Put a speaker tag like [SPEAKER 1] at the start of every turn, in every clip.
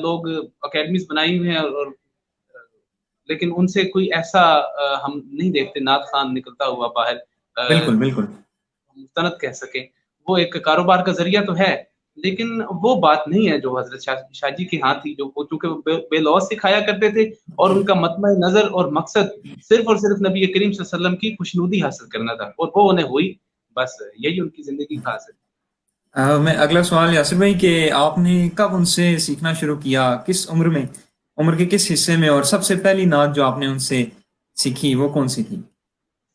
[SPEAKER 1] لوگ اکیڈمیز بنائی ہوئی ہیں اور لیکن ان سے کوئی ایسا ہم نہیں دیکھتے نعت خوان نکلتا ہوا باہر
[SPEAKER 2] بالکل بالکل
[SPEAKER 1] مستند کہہ سکیں. وہ ایک کاروبار کا ذریعہ تو ہے لیکن وہ بات نہیں ہے جو حضرت شاہ جی کے ہاں تھی، جو وہ چونکہ وہ بے لوث سکھایا کرتے تھے اور ان کا مطمع نظر اور مقصد صرف اور صرف نبی کریم صلی اللہ علیہ وسلم کی خوشنودی حاصل کرنا تھا اور وہ انہیں ہوئی. بس یہی ان کی زندگی خاص ہے.
[SPEAKER 2] میں اگلا سوال یاسر بھائی کہ آپ نے کب ان سے سیکھنا شروع کیا، کس عمر میں، عمر کے کس حصے میں، اور سب سے پہلی نعت جو آپ نے ان سے سیکھی وہ کون سی تھی؟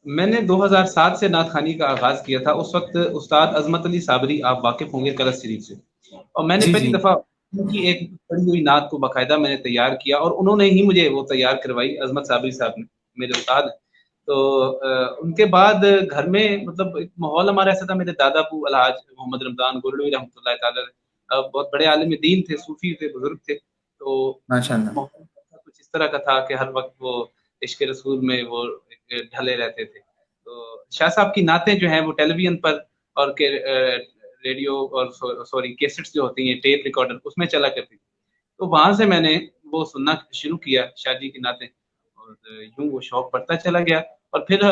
[SPEAKER 1] میں نے 2007 سے نعت خوانی کا آغاز کیا تھا. اس وقت استاد عظمت علی صابری، آپ واقف ہوں گے کلس شریف سے، اور میں نے
[SPEAKER 2] جی
[SPEAKER 1] پہلی
[SPEAKER 2] جی
[SPEAKER 1] دفعہ ان کی ایک پڑھی ہوئی نعت کو باقاعدہ میں نے تیار کیا اور انہوں نے ہی مجھے وہ تیار کروائی. عظمت صابری صاحب نے، میرے استاد ہیں. تو ان کے بعد گھر میں مطلب ایک ماحول ہمارا ایسا تھا. میرے دادا ابو الحاج محمد رمضان گولوی رحمۃ اللہ تعالی بہت بڑے عالم دین تھے، صوفی تھے، بزرگ تھے. تو
[SPEAKER 2] ماشاء اللہ
[SPEAKER 1] ماحول کچھ اس طرح کا تھا کہ ہر وقت وہ عشق رسول میں وہ ڈھلے رہتے تھے. تو شاہ صاحب کی نعتیں جو ہیں وہ ٹیلی ویژن پر اور ریڈیو اور سوری کیسٹس جو ہوتی ہیں ٹیپ ریکارڈر اس میں چلا کرتی تھی. تو وہاں سے میں نے وہ سننا شروع کیا شاہ جی کی نعتیں، اور یوں وہ شوق بڑھتا چلا گیا. اور پھر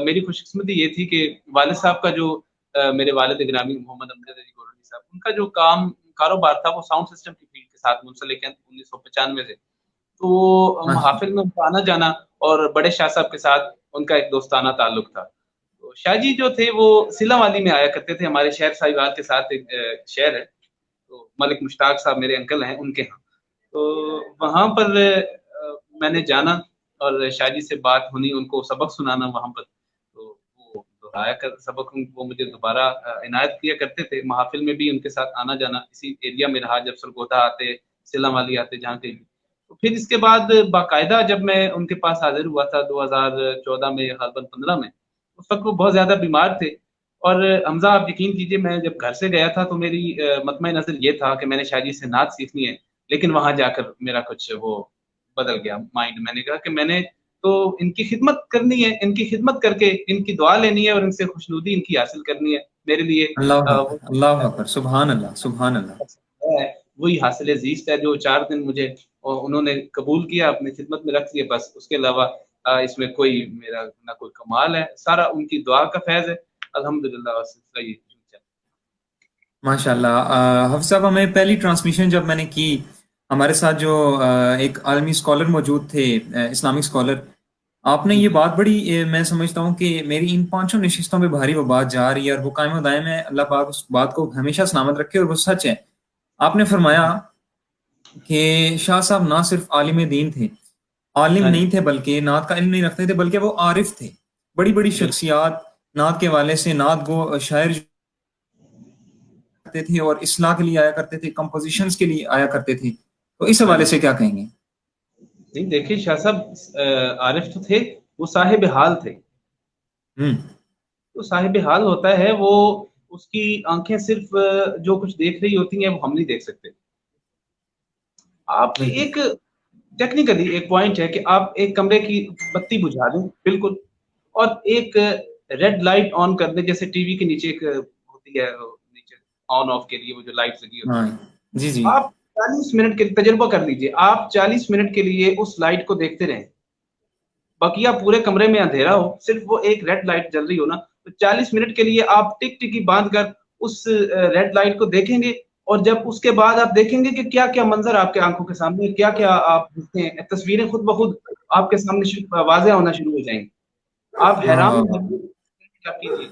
[SPEAKER 1] میری خوش قسمتی یہ تھی کہ والد صاحب کا جو میرے والد گرامی محمد امجد علی گولوی صاحب، ان کا جو کاروبار تھا وہ ساؤنڈ سسٹم کی فیلڈ کے ساتھ منسلک ہے 1995 سے. تو
[SPEAKER 2] ماشاء
[SPEAKER 1] محافل میں ان کا آنا جانا اور بڑے شاہ صاحب کے ساتھ ان کا ایک دوستانہ تعلق تھا. تو شاہ جی جو تھے وہ سلا والی میں آیا کرتے تھے. ہمارے شہر صاحبات کے ساتھ ایک شہر ہے، تو ملک مشتاق صاحب میرے انکل ہیں، ان کے ہاں. تو وہاں پر میں نے جانا اور شاہ جی سے بات ہونی، ان کو سبق سنانا وہاں پر. تو وہ دہرایا کر سبق وہ مجھے دوبارہ عنایت کیا کرتے تھے. محافل میں بھی ان کے ساتھ آنا جانا اسی ایریا میں رہا، جب سرگودا آتے، سلا والی آتے، جہاں کہیں بھی. تو پھر اس کے بعد باقاعدہ جب میں ان کے پاس حاضر ہوا تھا 2014 میں، غالباً 15 میں، اس وقت وہ بہت زیادہ بیمار تھے. اور حمزہ آپ یقین کیجئے میں جب گھر سے گیا تھا تو میری مطمع نظر یہ تھا کہ میں نے شاہ جی سے نعت سیکھنی ہے. لیکن وہاں جا کر میرا کچھ وہ بدل گیا مائنڈ. میں نے کہا کہ میں نے تو ان کی خدمت کرنی ہے، ان کی خدمت کر کے ان کی دعا لینی ہے اور ان سے خوشنودی ان کی حاصل کرنی ہے. میرے لیے
[SPEAKER 2] اللہ اکبر اللہ اکبر، سبحان اللہ سبحان اللہ.
[SPEAKER 1] وہی حاصل زیست ہے جو 4 دن مجھے انہوں نے قبول کیا، اپنی خدمت میں رکھ لیا. بس اس کے علاوہ اس میں کوئی میرا نہ کوئی کمال ہے، سارا ان کی دعا کا فیض ہے. الحمدللہ.
[SPEAKER 2] ماشاء اللہ. حفظ صاحب، ہمیں پہلی ٹرانسمیشن جب میں نے کی، ہمارے ساتھ جو ایک عالمی اسکالر موجود تھے، اسلامک اسکالر، آپ نے یہ بات بڑی میں سمجھتا ہوں کہ میری ان 5 نشستوں پہ بھاری وہ بات جا رہی ہے اور وہ قائم و دائم ہے. اللہ پاک اس بات کو ہمیشہ سلامت رکھے، اور وہ سچ ہے. آپ نے فرمایا کہ شاہ صاحب نہ صرف عالم دین تھے، عالم
[SPEAKER 1] ہاں جی،
[SPEAKER 2] نہیں تھے، بلکہ نعت کا علم نہیں رکھتے تھے، بلکہ وہ عارف تھے. بڑی بڑی
[SPEAKER 1] بالکل.
[SPEAKER 2] شخصیات نعت کے والے سے، نعت گو شاعر جو کرتے تھے اور اصلاح کے لیے آیا کرتے تھے، کمپوزیشنز کے لیے آیا کرتے تھے. تو اس
[SPEAKER 1] ہاں
[SPEAKER 2] حوالے
[SPEAKER 1] جی،
[SPEAKER 2] سے کیا کہیں گے؟
[SPEAKER 1] نہیں دیکھیے شاہ صاحب عارف تو تھے، وہ صاحب حال تھے.
[SPEAKER 2] ہوں
[SPEAKER 1] تو صاحب حال ہوتا ہے وہ، اس کی آنکھیں صرف جو کچھ دیکھ رہی ہوتی ہیں وہ ہم نہیں دیکھ سکتے. آپ
[SPEAKER 2] بالکل
[SPEAKER 1] ایک ٹیکنیکلی ایک پوائنٹ ہے کہ آپ ایک کمرے کی بتی بجھا دیں بالکل، اور ایک ریڈ لائٹ آن کر دیں، جیسے ٹی وی کے نیچے ایک ہوتی ہے نیچے آن آف کے لیے وہ جو لائٹ لگی ہوتی
[SPEAKER 2] ہاں
[SPEAKER 1] ہے.
[SPEAKER 2] جی جی
[SPEAKER 1] آپ 40 منٹ کے تجربہ کر لیجئے، آپ 40 منٹ کے لیے اس لائٹ کو دیکھتے رہیں، بقیہ پورے کمرے میں اندھیرا ہو، صرف وہ ایک ریڈ لائٹ جل رہی ہو نا، تو 40 منٹ کے لیے آپ ٹک ٹکی باندھ کر اس ریڈ لائٹ کو دیکھیں گے. اور جب اس کے بعد آپ دیکھیں گے کہ کیا کیا منظر آپ کے آنکھوں کے سامنے، کیا کیا آپ دیکھتے ہیں، تصویریں خود بخود آپ کے سامنے واضح ہونا شروع ہو جائیں گی. آپ
[SPEAKER 2] واہ
[SPEAKER 1] حیران
[SPEAKER 2] واہ
[SPEAKER 1] ہوں
[SPEAKER 2] واہ
[SPEAKER 1] گے. کیا کیجیے،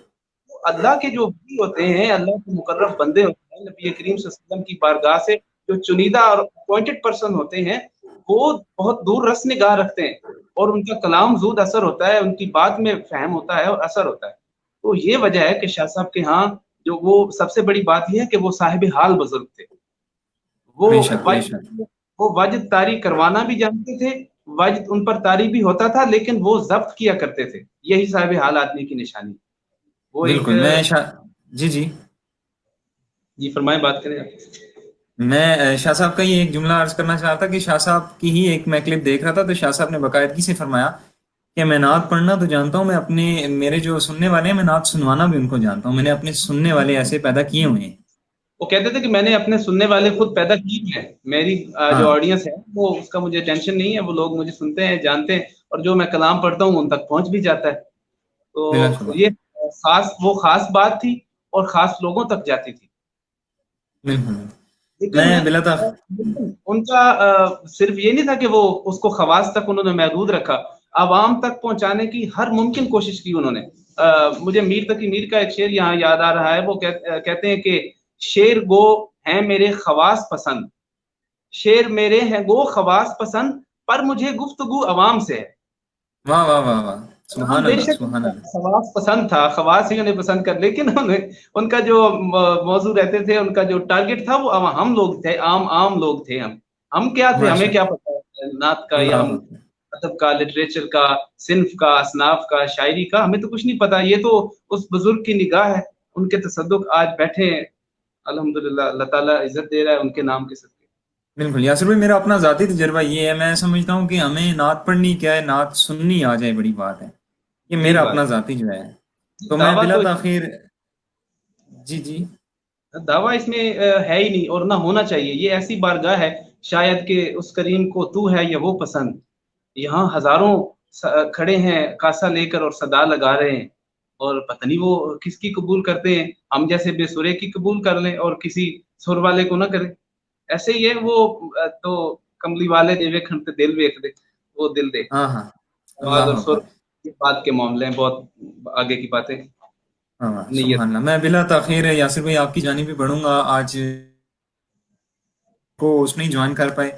[SPEAKER 1] اللہ کے جو ولی ہوتے ہیں، اللہ کے مقرب بندے ہوتے ہیں، نبی کریم صلی اللہ علیہ وسلم کی بارگاہ سے جو چنیدہ اور اپوائنٹڈ پرسن ہوتے ہیں، وہ بہت دور رس نگاہ رکھتے ہیں اور ان کا کلام زود اثر ہوتا ہے، ان کی بات میں فہم ہوتا ہے اور اثر ہوتا ہے. تو یہ وجہ ہے کہ شاہ صاحب کے ہاں جو وہ سب سے بڑی بات یہ ہے کہ وہ صاحب حال بزرگ تھے. وہ
[SPEAKER 2] بے شک بے شک.
[SPEAKER 1] واجد وہ واجد طاری کروانا بھی جانتے تھے، واجد ان پر طاری بھی ہوتا تھا، لیکن وہ ضبط کیا کرتے تھے. یہی صاحب حال آدمی کی نشانی. وہ ایک
[SPEAKER 2] بالکل. جی جی،
[SPEAKER 1] جی فرمائیں، بات کریں آپ.
[SPEAKER 2] میں شاہ صاحب کا یہ ایک جملہ عرض کرنا چاہ رہا تھا کہ شاہ صاحب کی ہی ایک میں کلپ دیکھ رہا تھا، تو شاہ صاحب نے باقاعدگی سے فرمایا کہ میں نعت پڑھنا تو جانتا ہوں، میں میرے جو سننے والے ہیں میں نعت سنوانا بھی ان کو جانتا ہوں. میں نے اپنے سننے والے ایسے پیدا کیے ہوئے ہیں.
[SPEAKER 1] وہ کہتے تھے کہ میں نے اپنے سننے والے خود پیدا کیے ہیں, میری جو
[SPEAKER 2] ہاں
[SPEAKER 1] آڈینس ہے وہ اس کا مجھے ٹینشن نہیں ہے, وہ لوگ مجھے سنتے ہیں, جانتے ہیں, اور جو میں کلام پڑھتا ہوں ان تک پہنچ بھی جاتا ہے.
[SPEAKER 2] بلا
[SPEAKER 1] تو
[SPEAKER 2] شبہ
[SPEAKER 1] یہ خاص بات تھی اور خاص لوگوں تک جاتی تھی.
[SPEAKER 2] بالکل.
[SPEAKER 1] لیکن
[SPEAKER 2] میں بلا تھا.
[SPEAKER 1] ان کا صرف یہ نہیں تھا کہ وہ اس کو خواص تک انہوں نے محدود رکھا, عوام تک پہنچانے کی ہر ممکن کوشش کی انہوں نے. مجھے میر تقی میر کا ایک شعر یہاں یاد آ رہا ہے, وہ کہتے ہیں کہ شعر گو ہیں میرے خواص پسند, شعر میرے ہیں گو خواص پسند, پر مجھے گفتگو عوام سے ہے.
[SPEAKER 2] واہ واہ واہ واہ,
[SPEAKER 1] ہاں
[SPEAKER 2] سبحان
[SPEAKER 1] بے
[SPEAKER 2] اللہ
[SPEAKER 1] شک
[SPEAKER 2] سبحان اللہ.
[SPEAKER 1] خواص پسند تھا, خواص ہی انہیں پسند کر, لیکن ان کا جو موضوع رہتے تھے, ان کا جو ٹارگٹ تھا وہ ہم لوگ تھے, عام لوگ تھے. ہم کیا تھے, ہمیں
[SPEAKER 2] ماشاء
[SPEAKER 1] کیا
[SPEAKER 2] اللہ.
[SPEAKER 1] پتا ہے نعت کا یا
[SPEAKER 2] اللہ اکبر.
[SPEAKER 1] ادب کا, لٹریچر کا, صنف کا, اصناف کا, شاعری کا, ہمیں تو کچھ نہیں پتا. یہ تو اس بزرگ کی نگاہ ہے, ان کے تصدق آج بیٹھے ہیں الحمدللہ, اللہ تعالیٰ عزت دے رہا ہے ان کے نام کے صدقے.
[SPEAKER 2] بالکل یاسر بھائی, میرا اپنا ذاتی تجربہ یہ ہے, میں سمجھتا ہوں کہ ہمیں نعت پڑھنی کیا ہے, نعت سننی آ جائے بڑی بات ہے. یہ
[SPEAKER 1] یہی
[SPEAKER 2] میرا
[SPEAKER 1] بات
[SPEAKER 2] اپنا ذاتی جو ہے. تو میں
[SPEAKER 1] دعویٰ
[SPEAKER 2] بلا
[SPEAKER 1] تو
[SPEAKER 2] تاخیر. جی جی.
[SPEAKER 1] دعویٰ اس میں ہے ہی نہیں, اور نہ ہونا چاہیے. یہ ایسی بارگاہ ہے شاید کہ اس کریم کو تو ہے یا وہ پسند. یہاں ہزاروں کھڑے ہیں کاسا لے کر اور صدا لگا رہے ہیں, اور پتہ نہیں وہ کس کی قبول کرتے ہیں, ہم جیسے بے سرے کی قبول کر لیں اور کسی سر والے کو نہ کریں. ایسے ہی ہے وہ تو کملی والے دے ویکھن تے دل ویکھ دے, وہ دل دے.
[SPEAKER 2] ہاں ہاں.
[SPEAKER 1] آواز
[SPEAKER 2] اللہ
[SPEAKER 1] اور سر
[SPEAKER 2] اکبر.
[SPEAKER 1] کی بات کے معاملے ہیں, بہت آگے کی باتیں.
[SPEAKER 2] ہاں ہاں,
[SPEAKER 1] نیت
[SPEAKER 2] سبحان اللہ. میں بلا تاخیر یاسر بھائی آپ کی جانب بھی بڑھوں گا, آج کو اس میں جوائن کر پائے.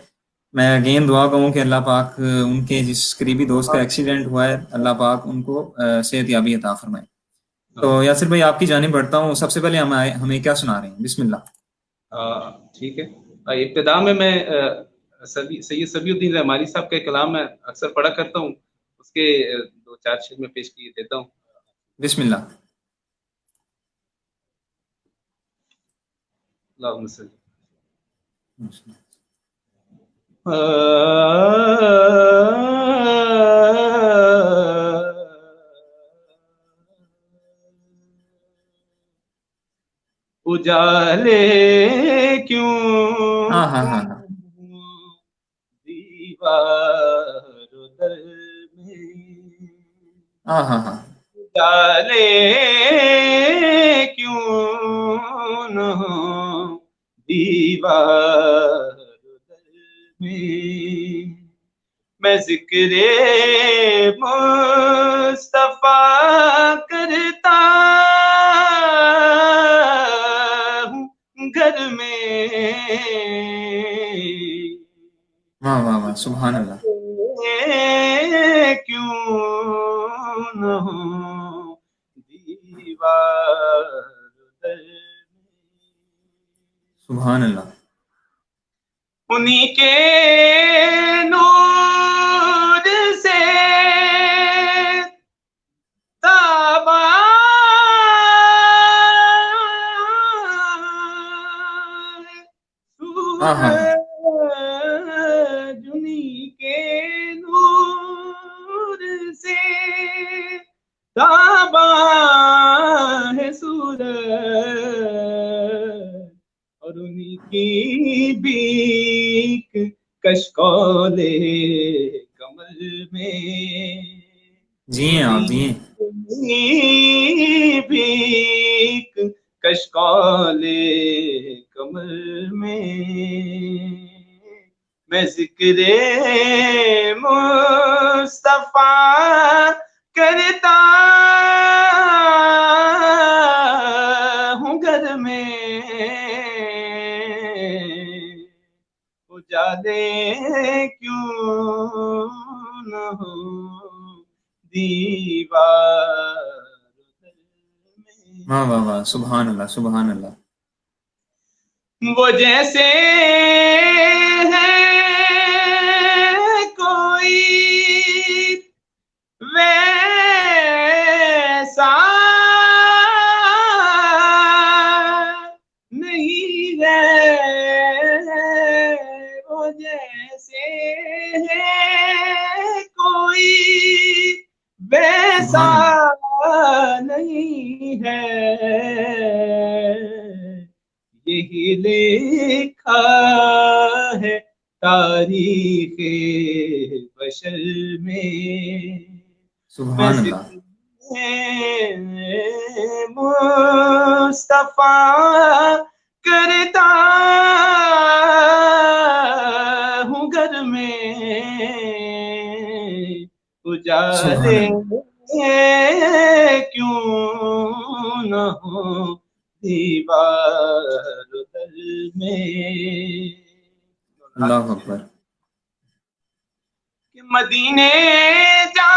[SPEAKER 2] میں اگین دعا کروں کہ اللہ پاک ان کے جس قریبی دوست کا ایکسیڈنٹ ہوا ہے, اللہ پاک ان کو صحت یابی عطا فرمائے. تو یاسر بھائی آپ کی جانب بڑھتا ہوں. سب سے پہلے ہمیں کیا سنا رہے ہیں؟ بسم اللہ.
[SPEAKER 1] ٹھیک ہے. ابتدا میں سید صبی الدین رحمانی صاحب کا کلام میں اکثر پڑھا کرتا ہوں, اس کے 2-4 شعر میں پیش کیے دیتا ہوں.
[SPEAKER 2] بسم اللہ.
[SPEAKER 1] اللہم صلی. اجالے کیوں
[SPEAKER 2] ہاں ہاں ہاں ہاں.
[SPEAKER 1] دیوار در میں,
[SPEAKER 2] ہاں ہاں ہاں.
[SPEAKER 1] اجالے کیوں نہ دیوار در میں ذکر مصطفیٰ کرتا ہوں گھر میں,
[SPEAKER 2] واہ واہ واہ, سبحان اللہ.
[SPEAKER 1] کیوں نہ دیوار در
[SPEAKER 2] سبحان اللہ.
[SPEAKER 1] انہی کے نور سے تابا
[SPEAKER 2] ہاں ہاں ہاں.
[SPEAKER 1] سورج, انہی کے نور سے تابا ہے سورج, اور انہی کی بیک کشکول کمل میں,
[SPEAKER 2] جیئیں آپ جیئیں.
[SPEAKER 1] بیک کشکول کمل میں ذکر مصطفیٰ کرتا ہوں گھر میں, اجالے کیوں نہ ہو دیوار میں.
[SPEAKER 2] واہ واہ واہ, سبحان اللہ سبحان اللہ.
[SPEAKER 1] وہ جیسے ہے کوئی ویسا نہیں ہے, وہ جیسے ہے کوئی ویسا نہیں ہے, یہی ہے تاریخ بشر میں، میں
[SPEAKER 2] سبحان اللہ،
[SPEAKER 1] ذکر مصطفیٰ کرتا ہوں گھر میں،
[SPEAKER 2] سبحان
[SPEAKER 1] اجالے
[SPEAKER 2] اللہ،
[SPEAKER 1] کیوں نہ ہو دیوار در میں،
[SPEAKER 2] اللہ اکبر،
[SPEAKER 1] کہ مدینے جا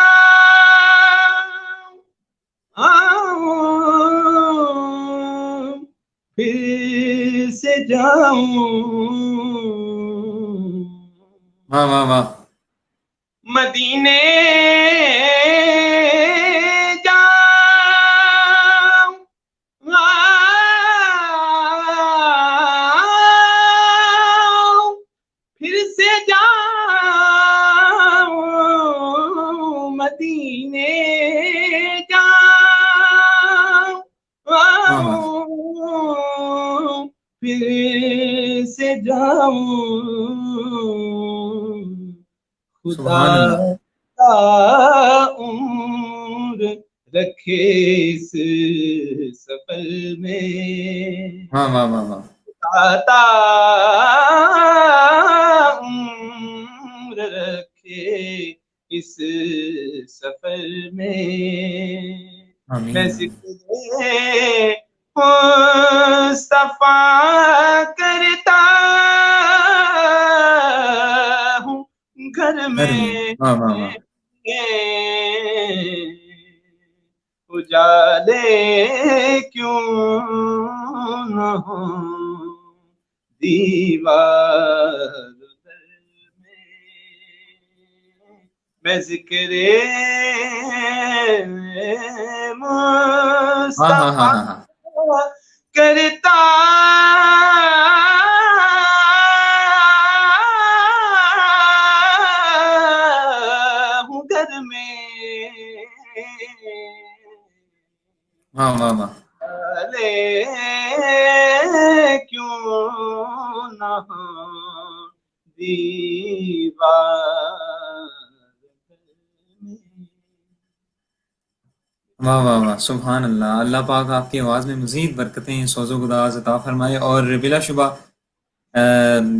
[SPEAKER 1] پھر سے جاؤں،
[SPEAKER 2] واہ واہ واہ،
[SPEAKER 1] مدینے جاؤں پھر سے جاؤں، مدینے جاؤں
[SPEAKER 2] واہ واہ،
[SPEAKER 1] پھر سے جاؤں، خدا
[SPEAKER 2] سبحان اللہ،
[SPEAKER 1] کا عمر رکھے اس سفر میں،
[SPEAKER 2] واہ واہ واہ واہ،
[SPEAKER 1] آتا عمر رکھے اس سفر میں، میں
[SPEAKER 2] آمین،
[SPEAKER 1] ذکر مصطفیٰ کرتا ہوں گھر
[SPEAKER 2] گھر
[SPEAKER 1] میں،
[SPEAKER 2] میں، واہ واہ واہ،
[SPEAKER 1] اجالے کیوں نہ ہو دیوار در میں ذکر
[SPEAKER 2] ہاں ہاں ہاں
[SPEAKER 1] مصطفیٰ
[SPEAKER 2] ہاں ہاں،
[SPEAKER 1] کرتا ہوں گھر میں،
[SPEAKER 2] واہ واہ واہ،
[SPEAKER 1] لے کیوں نہ ہو دیوار میں۔
[SPEAKER 2] واہ واہ واہ، سبحان اللہ، اللہ پاک آپ کی آواز میں مزید برکتیں سوز و گداز عطا فرمائے، اور بلا شبہ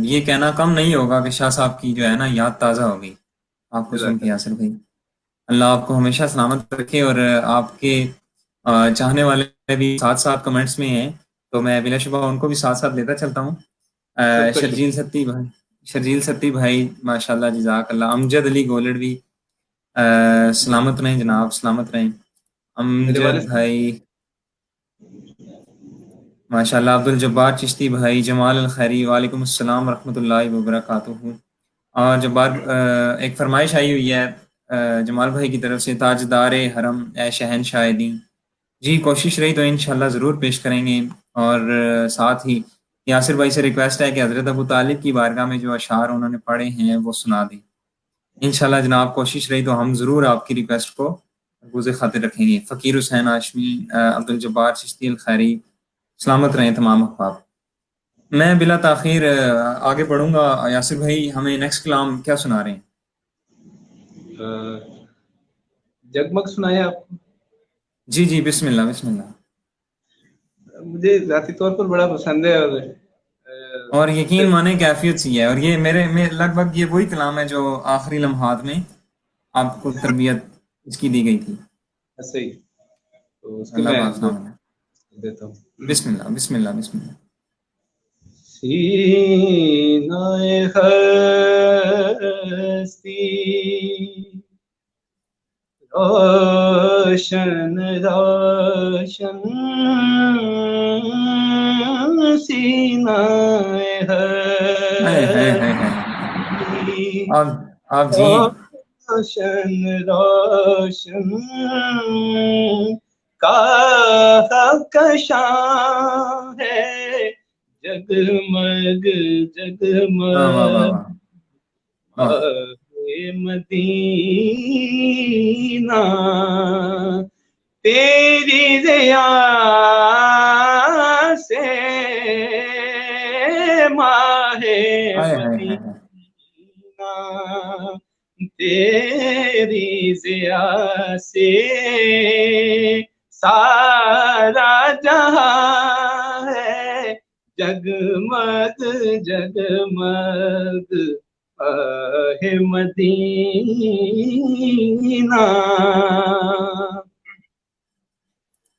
[SPEAKER 2] یہ کہنا کم نہیں ہوگا کہ شاہ صاحب کی جو ہے نا یاد تازہ ہو گئی آپ کو سن کے، یاسر بھائی، اللہ آپ کو ہمیشہ سلامت رکھے، اور آپ کے چاہنے والے بھی ساتھ ساتھ کمنٹس میں ہیں، تو میں بلا شبہ ان کو بھی ساتھ ساتھ لیتا چلتا ہوں۔
[SPEAKER 1] سب کا
[SPEAKER 2] شرجیل ستی بھائی، شرجیل ستی بھائی، ماشاء اللہ، جزاک اللہ، امجد علی گولڑوی، سلامت رہیں جناب، سلامت رہیں
[SPEAKER 1] میرے
[SPEAKER 2] امجد
[SPEAKER 1] والد
[SPEAKER 2] بھائی، ماشاء اللہ، عبد الجبار چشتی بھائی، جمال الخیری، وعلیکم السلام ورحمۃ اللہ وبرکاتہ۔ اور جبار ایک فرمائش آئی ہوئی ہے جمال بھائی کی طرف سے، تاجدار حرم اے شہنشاہ دین، جی کوشش رہی تو انشاءاللہ ضرور پیش کریں گے، اور ساتھ ہی یاسر بھائی سے ریکویسٹ ہے کہ حضرت ابو طالب کی بارگاہ میں جو اشعار انہوں نے پڑھے ہیں وہ سنا دیں انشاءاللہ جناب، کوشش رہی تو ہم ضرور آپ کی ریکویسٹ کو گوزے خاطر رکھیں گے۔ فقیر حسین ہاشمی، عبد الجبار چشتی الخیری، سلامت رہیں تمام احباب۔ میں بلا تاخیر آگے بڑھوں گا، یاسر بھائی ہمیں نیکسٹ کلام کیا سنا رہے ہیں؟
[SPEAKER 1] جگمگ سنائے آپ کو؟
[SPEAKER 2] جی جی، بسم اللہ بسم اللہ۔
[SPEAKER 1] مجھے ذاتی طور پر بڑا پسند ہے،
[SPEAKER 2] اور یقین مانے کیفیت سی ہے، اور یہ میں لگ بھگ یہ وہی کلام ہے جو آخری لمحات میں آپ کو تربیت اس کی دی گئی تھی۔
[SPEAKER 1] صحیح، تو اس کے
[SPEAKER 2] اللہ
[SPEAKER 1] میں
[SPEAKER 2] پاک
[SPEAKER 1] دو
[SPEAKER 2] سامنے،
[SPEAKER 1] دیتا ہوں۔
[SPEAKER 2] بسم اللہ بسم اللہ بسم اللہ۔
[SPEAKER 1] سینہ ہستی روشن روشن، سینہ
[SPEAKER 2] ہائے ہائے ہائے ہائے،
[SPEAKER 1] ہستی
[SPEAKER 2] آپ جی،
[SPEAKER 1] روشن روشن کا کشاں ہے، جگمگ
[SPEAKER 2] واہ واہ واہ
[SPEAKER 1] جگمگ
[SPEAKER 2] واہ،
[SPEAKER 1] مدینہ، تیری ضیا سے ماہ
[SPEAKER 2] آئے ہائے ہائے ہائے۔
[SPEAKER 1] مدینہ تیری ضیا سے سارا جہاں ہے جگمگ جگمگ ہے مدینہ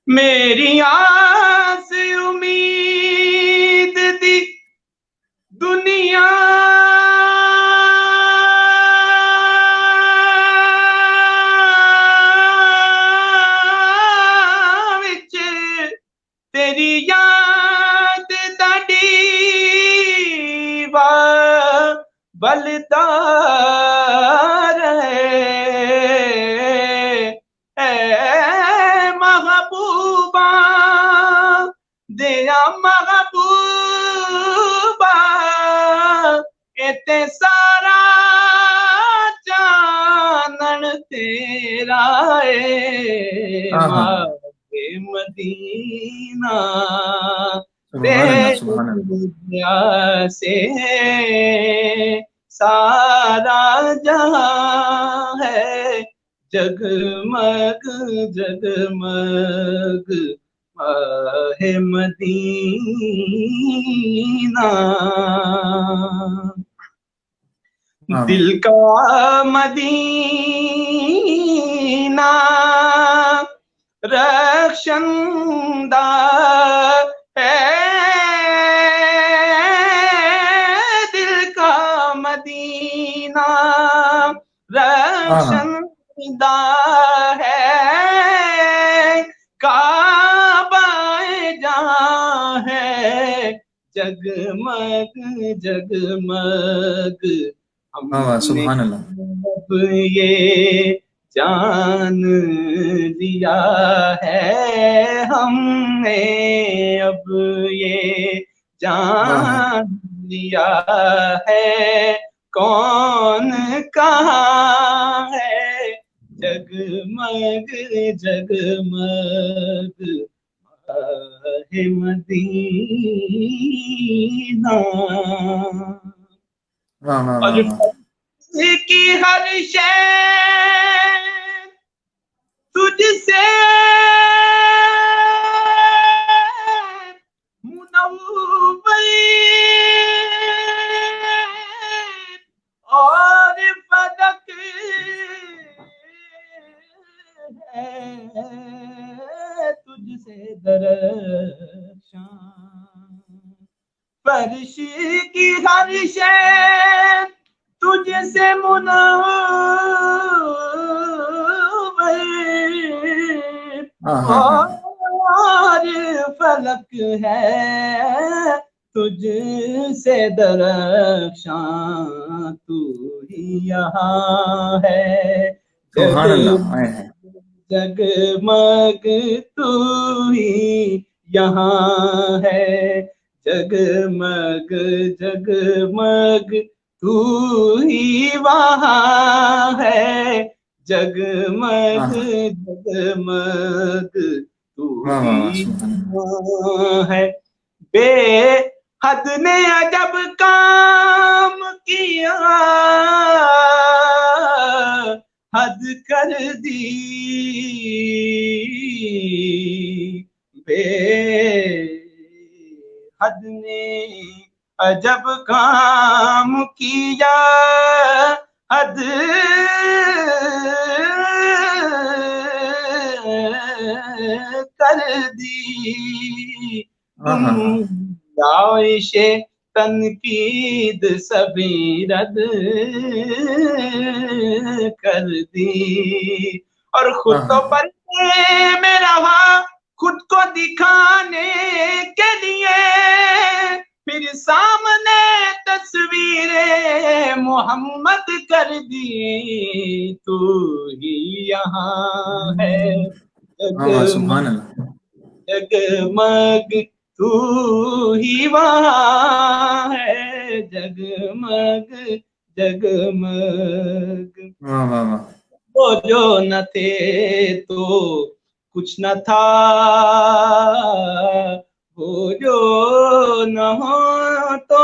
[SPEAKER 1] میری آس امید دی دنیا وچ تیری یاد دا دیوا بلدا رہے اے محبوبہ دیا محبوبہ اتے سارا جانن تیرا اے ماں مدینہ
[SPEAKER 2] سبحان اللہ سبحان اللہ۔
[SPEAKER 1] تیرے سے سارا جہاں ہے جگمگ جگمگ ہے مدینہ دل کا مدینہ رخشندہ ہے دل کا مدینہ رخشندہ ہے کعبہ جہاں ہے جگمگ جگمگ ہم
[SPEAKER 2] سبحان اللہ۔
[SPEAKER 1] اب یہ جان لیا ہے ہم نے اب یہ جان لیا ہے کون کہاں ہے جگمگ جگمگ ہے مدینہ اور کی ہر شے تجھ سے منور اور فلک ہے تجھ سے درخشاں فرش کی ہر شے تجھ سے منور اور فلک ہے تجھ سے درخشاں تو ہی یہاں ہے
[SPEAKER 2] سبحان اللہ آئے ہیں۔
[SPEAKER 1] جگمگ تو ہی یہاں ہے جگمگ جگمگ تو ہی وہاں ہے جگمگ جگمگ تو ہی وہاں ہے بے حد نے عجب کام کیا حد کر دی بے حد نے عجب کام کیا حد کر دی داعش تنقید سبھی رد کر دی اور خود تو پردے میں رہا خود کو دکھانے کے لیے پھر سامنے تصویر محمد کر دی تو ہی یہاں ہے جگمگ تو ہی وہاں ہے جگمگ جگمگ وہ جو نہ تھے تو کچھ نہ تھا وہ جو نہ ہو تو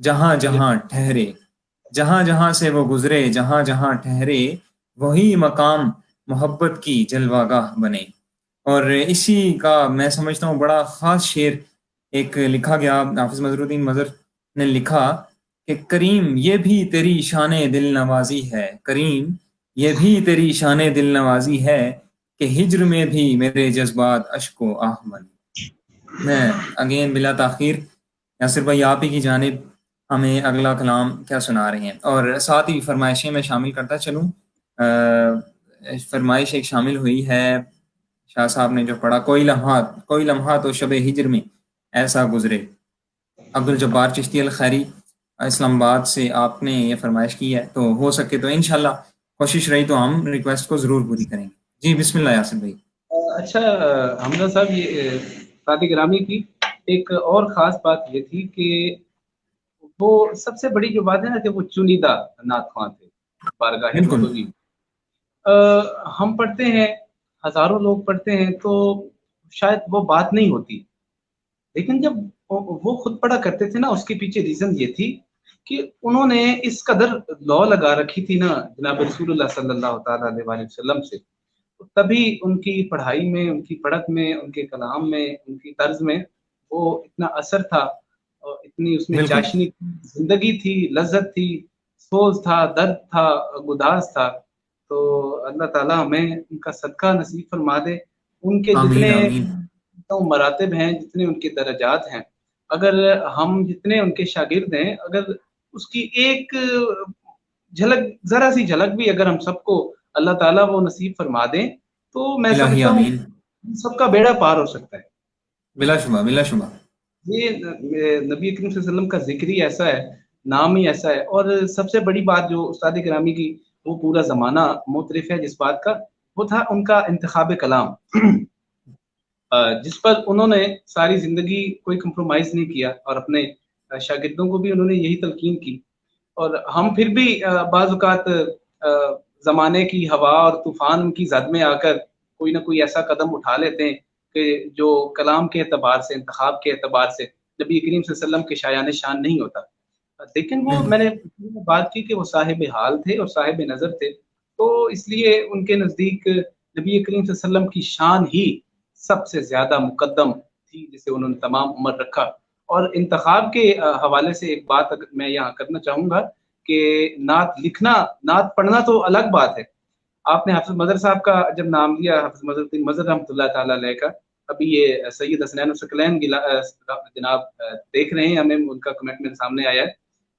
[SPEAKER 2] جہاں جہاں ٹھہرے، جہاں جہاں سے وہ گزرے، جہاں جہاں ٹھہرے، وہی مقام محبت کی جلوہ گاہ بنے۔ اور اسی کا میں سمجھتا ہوں بڑا خاص شعر ایک لکھا گیا، حافظ مظہر الدین مظہر نے لکھا کہ کریم یہ بھی تیری شان دل نوازی ہے، کریم یہ بھی تیری شان دل نوازی ہے، کہ ہجر میں بھی میرے جذبات اشک و آہ بنے۔ میں اگین بلا تاخیر یاسر بھائی آپ ہی کی جانب ہمیں اگلا کلام کیا سنا رہے ہیں، اور ساتھ ہی فرمائشیں میں شامل کرتا چلوں۔ فرمائش ایک شامل ہوئی ہے شاہ صاحب نے جو پڑھا، کوئی لمحات و شب ہجر میں ایسا گزرے۔ عبد الجبار چشتی الخیری اسلام آباد سے آپ نے یہ فرمائش کی ہے، تو ہو سکے تو انشاءاللہ کوشش رہی تو ہم ریکویسٹ کو ضرور پوری کریں گے۔ جی بسم اللہ یاسر بھائی۔
[SPEAKER 1] اچھا حمزہ صاحب، یہ سعد گرامی کی ایک اور خاص بات یہ تھی کہ وہ سب سے بڑی جو بات ہے نا کہ وہ چنیدہ نعت خواں تھے بارگاہ
[SPEAKER 2] بالکل
[SPEAKER 1] نبوی۔ ہم پڑھتے ہیں، ہزاروں لوگ پڑھتے ہیں، تو شاید وہ بات نہیں ہوتی، لیکن جب وہ خود پڑھا کرتے تھے نا، اس کے پیچھے ریزن یہ تھی کہ انہوں نے اس قدر لو لگا رکھی تھی نا جناب رسول اللہ صلی اللہ تعالیٰ علیہ وآلہ وسلم سے، تبھی ان کی پڑھائی میں، ان کی پڑھت میں، ان کے کلام میں، ان کی طرز میں وہ اتنا اثر تھا، اور اتنی اس میں
[SPEAKER 2] بالکل
[SPEAKER 1] چاشنی زندگی تھی، لذت تھی، سوز تھا، درد تھا، گداز تھا۔ تو اللہ تعالیٰ ہمیں ان کا صدقہ نصیب فرما دے۔ ان کے
[SPEAKER 2] آمین
[SPEAKER 1] جتنے
[SPEAKER 2] آمین۔
[SPEAKER 1] مراتب ہیں، جتنے ان کے درجات ہیں، اگر ہم جتنے ان کے شاگرد ہیں، اگر اس کی ایک جھلک، ذرا سی جھلک بھی اگر ہم سب کو اللہ تعالیٰ وہ نصیب فرما دیں، تو میں
[SPEAKER 2] الہی
[SPEAKER 1] سمجھتا ہوں
[SPEAKER 2] آمین۔
[SPEAKER 1] سب کا بیڑا پار ہو سکتا ہے۔
[SPEAKER 2] بلا شبہ بلا شبہ۔
[SPEAKER 1] یہ نبی کریم صلی اللہ علیہ وسلم کا ذکر ہی ایسا ہے، نام ہی ایسا ہے، اور سب سے بڑی بات جو استاد گرامی کی وہ پورا زمانہ معترف ہے جس بات کا، وہ تھا ان کا انتخاب کلام، جس پر انہوں نے ساری زندگی کوئی کمپرومائز نہیں کیا، اور اپنے شاگردوں کو بھی انہوں نے یہی تلقین کی۔ اور ہم پھر بھی بعض اوقات زمانے کی ہوا اور طوفان کی زد میں آ کر کوئی نہ کوئی ایسا قدم اٹھا لیتے ہیں کہ جو کلام کے اعتبار سے، انتخاب کے اعتبار سے نبی کریم صلی اللہ علیہ وسلم کے شایان شان نہیں ہوتا۔ لیکن وہ میں نے بات کی کہ وہ صاحب حال تھے اور صاحب نظر تھے، تو اس لیے ان کے نزدیک نبی کریم صلی اللہ علیہ وسلم کی شان ہی سب سے زیادہ مقدم تھی، جسے انہوں نے تمام عمر رکھا۔ اور انتخاب کے حوالے سے ایک بات میں یہاں کرنا چاہوں گا کہ نعت لکھنا، نعت پڑھنا تو الگ بات ہے۔ آپ نے حافظ مظہر صاحب کا جب نام لیا، حافظ مظہر الدین مظہر رحمۃ اللہ تعالیٰ علیہ کا، ابھی یہ سید حسنین الثقلین جناب دیکھ رہے ہیں، ہمیں ان کا کمنٹ میرے سامنے آیا ہے،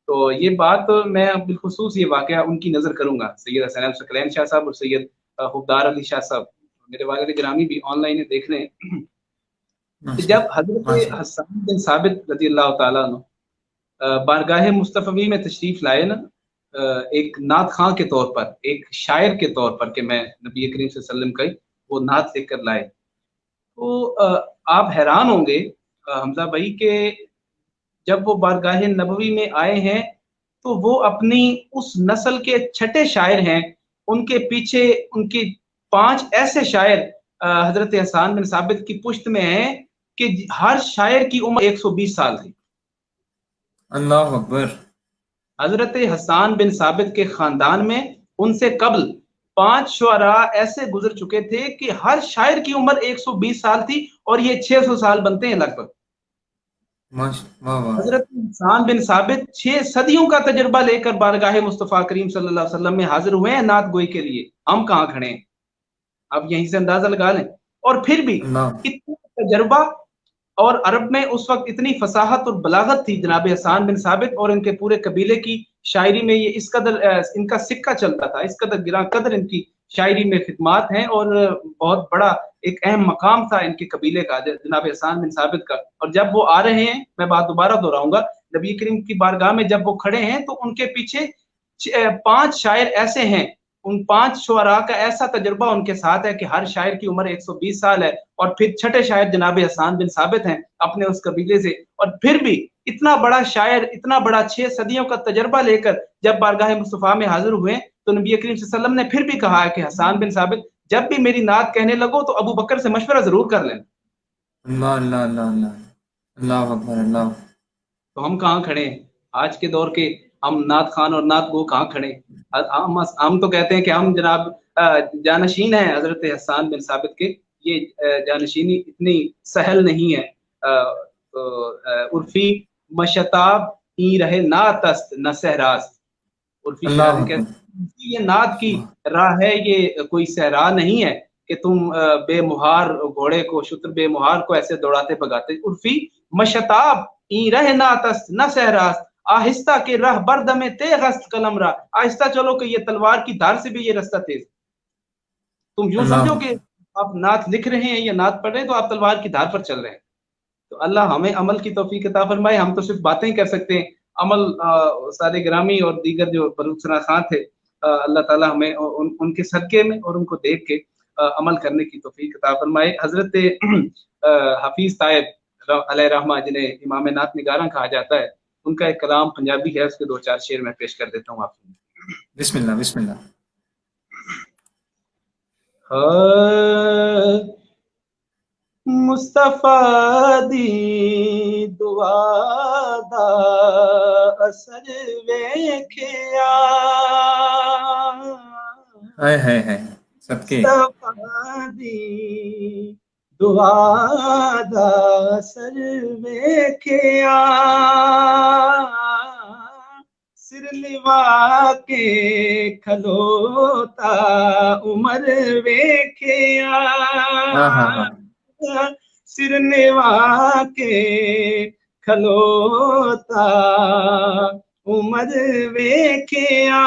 [SPEAKER 1] تو یہ بات میں بالخصوص یہ واقعہ ان کی نظر کروں گا، سید حسنین الثقلین شاہ صاحب اور سید حبدار علی شاہ صاحب، میرے والد گرامی بھی آن لائن دیکھ رہے ہیں، کہ جب حضرت
[SPEAKER 2] ماشاء اللہ۔
[SPEAKER 1] حسان بن ثابت رضی اللہ تعالیٰ عنہ بارگاہ مصطفی میں تشریف لائے نا، ایک نعت خواں کے طور پر، ایک شاعر کے طور پر، کہ میں نبی کریم صلی اللہ علیہ وسلم کا وہ نعت لکھ کر لائے، تو آپ حیران ہوں گے حمزہ بھائی کہ جب وہ بارگاہ نبوی میں آئے ہیں تو وہ اپنی اس نسل کے چھٹے شاعر ہیں، ان کے پیچھے ان کی 5 ایسے شاعر حضرت حسان بن ثابت کی پشت میں ہیں کہ ہر شاعر کی عمر 120 سال تھی۔
[SPEAKER 2] اللہ اکبر۔
[SPEAKER 1] حضرت حسان بن ثابت کے خاندان میں ان سے قبل 5 شعراء ایسے گزر چکے تھے کہ ہر شاعر کی عمر 120 سال تھی، اور یہ 600 سال بنتے ہیں لگ بھگ۔
[SPEAKER 2] واہ واہ۔
[SPEAKER 1] حضرت حسان بن ثابت 6 صدیوں کا تجربہ لے کر بارگاہ مصطفیٰ کریم صلی اللہ علیہ وسلم میں حاضر ہوئے ہیں نعت گوئی کے لیے، ہم کہاں کھڑے ہیں؟ آپ یہیں سے اندازہ لگا لیں۔ اور پھر بھی
[SPEAKER 2] اللہ
[SPEAKER 1] اتنا تجربہ، اور عرب میں اس وقت اتنی فصاحت اور بلاغت تھی جناب حسان بن ثابت اور ان کے پورے قبیلے کی شاعری میں، یہ اس قدر ان کا سکہ چلتا تھا، اس قدر گراں قدر ان کی شاعری میں خدمات ہیں، اور بہت بڑا ایک اہم مقام تھا ان کے قبیلے کا، جناب حسان بن ثابت کا۔ اور جب وہ آ رہے ہیں، میں بات دوبارہ دہراؤں گا، نبی کریم کی بارگاہ میں جب وہ کھڑے ہیں تو ان کے پیچھے 5 شاعر ایسے ہیں، ان 5 شعراء کا ایسا تجربہ ان کے ساتھ ہے کہ ہر شاعر کی عمر 120 سال ہے، اور پھر چھٹے شاعر جناب حسان بن ثابت ہیں اپنے اس قبیلے سے، اور پھر بھی اتنا بڑا شاعر، اتنا بڑا 6 صدیوں کا تجربہ لے کر جب بارگاہ مصطفیٰ میں حاضر ہوئے تو نبی کریم صلی اللہ علیہ وسلم نے پھر بھی کہا ہے کہ حسان بن ثابت جب بھی میری نعت کہنے لگو تو ابو بکر سے مشورہ ضرور کر لینا۔
[SPEAKER 2] اللہ اللہ اللہ اللہ۔ اللہ اکبر اللہ۔
[SPEAKER 1] تو ہم کہاں کھڑے ہیں؟ آج کے دور کے ہم نعت خان اور نعت گو کہاں کھڑے؟ ہم تو کہتے ہیں کہ ہم جناب جانشین ہیں حضرت حسان بن ثابت کے. یہ جانشینی اتنی سہل نہیں ہے. عرفی مشتاب ای رہے نعت نہ صحراست. عرفی شاعر
[SPEAKER 2] اللہ
[SPEAKER 1] کہتے
[SPEAKER 2] اکبر.
[SPEAKER 1] ہیں یہ نعت کی راہ ہے، یہ کوئی صحرا نہیں ہے کہ تم بے مہار گھوڑے کو، شتر بے مہار کو ایسے دوڑاتے بگاتے. عرفی مشتاب ای رہ نعت نہ صحراست، آہستہ کے راہ بردم تیغ است قلم را. آہستہ چلو کہ یہ تلوار کی دھار سے بھی یہ رستہ تیز. تم یوں
[SPEAKER 2] اللہ
[SPEAKER 1] سمجھو کہ آپ نعت لکھ رہے ہیں یا نعت پڑھ رہے ہیں تو آپ تلوار کی دھار پر چل رہے ہیں. تو اللہ ہمیں عمل کی توفیق عطا فرمائے. ہم تو صرف باتیں کر سکتے ہیں. عمل سارے گرامی اور دیگر جو بلوچ ثنا خان تھے، اللہ تعالی ہمیں ان کے صدقے میں اور ان کو دیکھ کے عمل کرنے کی توفیق عطا فرمائے. حضرت حفیظ طائب علیہ رحمہ، جنہیں امام نعت نگاراں کہا جاتا ہے، ان کا ایک کلام پنجابی ہے، اس کے 2-4 شعر میں پیش کر دیتا ہوں آپ کو.
[SPEAKER 2] بسم اللہ بسم اللہ.
[SPEAKER 1] مصطفیٰ دی دعا دا اثر ویکھیا،
[SPEAKER 2] ہائے ہائے ہائے صدقے.
[SPEAKER 1] مصطفیٰ دی دعا دا اثر ویکھیا، سر لوا کے کھلوتا عمر ویکھیا،
[SPEAKER 2] ہاں ہاں ہاں.
[SPEAKER 1] سر لوا کے کھلوتا عمر ویکھیا،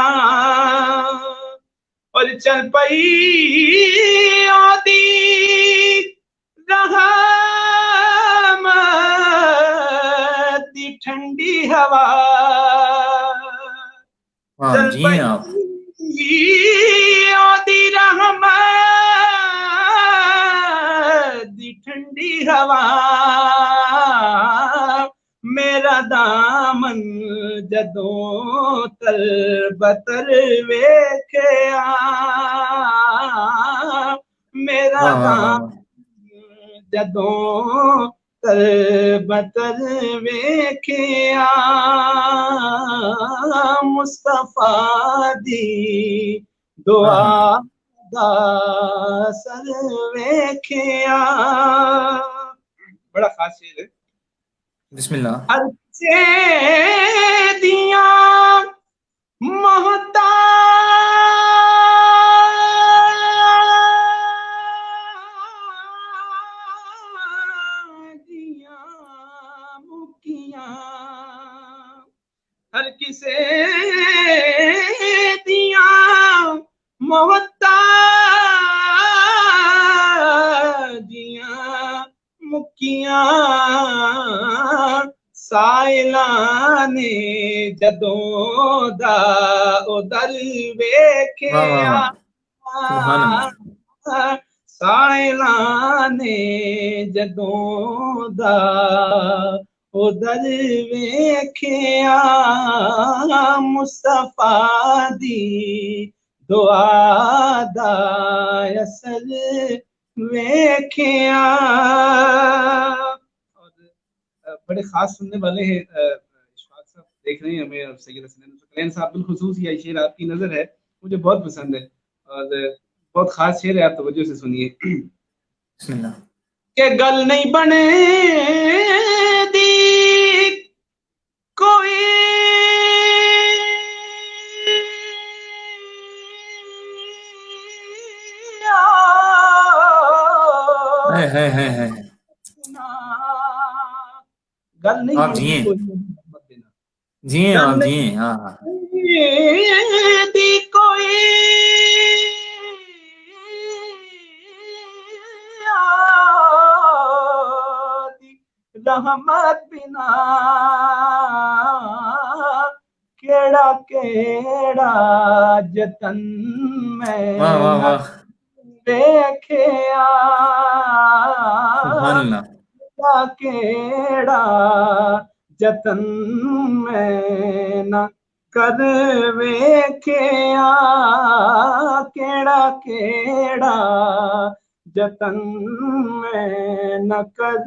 [SPEAKER 1] اور چل پئی آدی رحمت دی ٹھنڈی ہوا، چل
[SPEAKER 2] جی ہیں آپ.
[SPEAKER 1] پئی آدی رحمت دی ٹھنڈی ہوا، میرا دامن جدوں تل بتر ویکھیا، میرا
[SPEAKER 2] واہ واہ واہ
[SPEAKER 1] دامن
[SPEAKER 2] واہ.
[SPEAKER 1] جدوں تل بتر ویکھیا، مصطفیٰ دی
[SPEAKER 2] ہاں ہاں.
[SPEAKER 1] دعا دا اثر ویکھیا. بڑا خاص شعر ہے.
[SPEAKER 2] بسم اللہ.
[SPEAKER 1] ہر دیاں محتاجیاں مکیاں، ہر کسے دیاں محتاجیاں مکیاں، سائلاں نے جدوں دا او در
[SPEAKER 2] واہ واہ
[SPEAKER 1] ویکھیا،
[SPEAKER 2] واہ. سبحان اللہ.
[SPEAKER 1] سائلاں نے جدوں دا او در ویکھیا، مصطفیٰ دی دعا دا اثر ویکھیا. بڑے خاص سننے والے ہیں اشفاق صاحب، دیکھ رہے ہیں ہمیں سید حسنین ثقلین صاحب بالخصوص. یہ شعر آپ کی نظر ہے، مجھے بہت پسند ہے اور بہت خاص شعر ہے، آپ توجہ سے سنیے.
[SPEAKER 2] بسم اللہ.
[SPEAKER 1] کہ گل نہیں بنے دی کوئی
[SPEAKER 2] ہائے ہائے ہائے ہائے.
[SPEAKER 1] گل نہیں
[SPEAKER 2] آپ
[SPEAKER 1] بنتی
[SPEAKER 2] جیے
[SPEAKER 1] کوئی
[SPEAKER 2] جیے
[SPEAKER 1] گل
[SPEAKER 2] آپ جیے.
[SPEAKER 1] نہیں
[SPEAKER 2] ہاں ہاں.
[SPEAKER 1] دی کوئی رحمت بنا، کیڑا کیڑا جتن
[SPEAKER 2] واہ
[SPEAKER 1] میں
[SPEAKER 2] واہ
[SPEAKER 1] نہ
[SPEAKER 2] واہ.
[SPEAKER 1] دیکھیا،
[SPEAKER 2] سبحان اللہ.
[SPEAKER 1] کیڑا جتن میں نہ کر ویکھیا، کیڑا کیڑا جتن میں نہ کر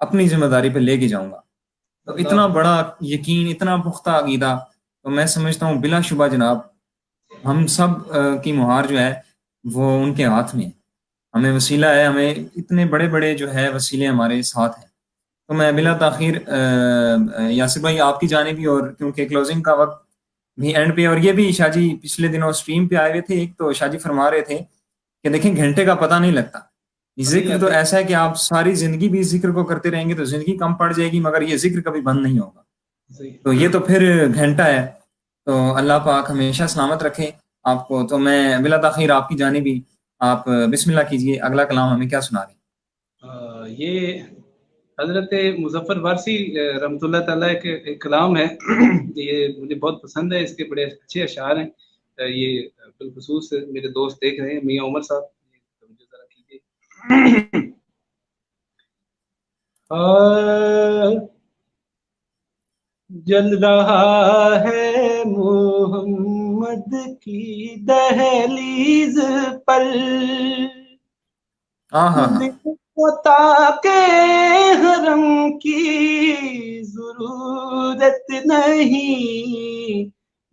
[SPEAKER 2] اپنی ذمہ داری پہ لے کے جاؤں گا. تو اتنا بڑا یقین، اتنا پختہ عقیدہ، تو میں سمجھتا ہوں بلا شبہ جناب ہم سب کی مہار جو ہے وہ ان کے ہاتھ میں ہے. ہمیں وسیلہ ہے، ہمیں اتنے بڑے بڑے جو ہے وسیلے ہمارے ساتھ ہیں. تو میں بلا تاخیر یاسر بھائی آپ کی جانب بھی، اور کیونکہ کلوزنگ کا وقت بھی اینڈ پہ، اور یہ بھی شاہ جی پچھلے دنوں اسٹریم پہ آئے ہوئے تھے ایک، تو شاہ جی فرما رہے تھے کہ دیکھیں گھنٹے کا پتہ نہیں لگتا. ذکر تو ایسا ہے کہ آپ ساری زندگی بھی ذکر کو کرتے رہیں گے تو زندگی کم پڑ جائے گی، مگر یہ ذکر کبھی بند نہیں ہوگا. تو یہ تو پھر گھنٹہ ہے. تو اللہ پاک ہمیشہ سلامت رکھے آپ کو. تو میں بلا تاخیر آپ کی جانب بھی آپ بسم اللہ کیجئے، اگلا کلام ہمیں کیا سنا رہے ہیں؟
[SPEAKER 1] یہ حضرت مظفر وارثی رحمۃ اللہ تعالیٰ کے ایک کلام ہے. یہ مجھے بہت پسند ہے، اس کے بڑے اچھے اشعار ہیں. یہ بالخصوص میرے دوست دیکھ رہے ہیں، میاں عمر صاحب، توجہ ذرا کیجیے. جل رہا ہے محمد کی دہلیز پر، تاکہ حرم کی ضرورت نہیں.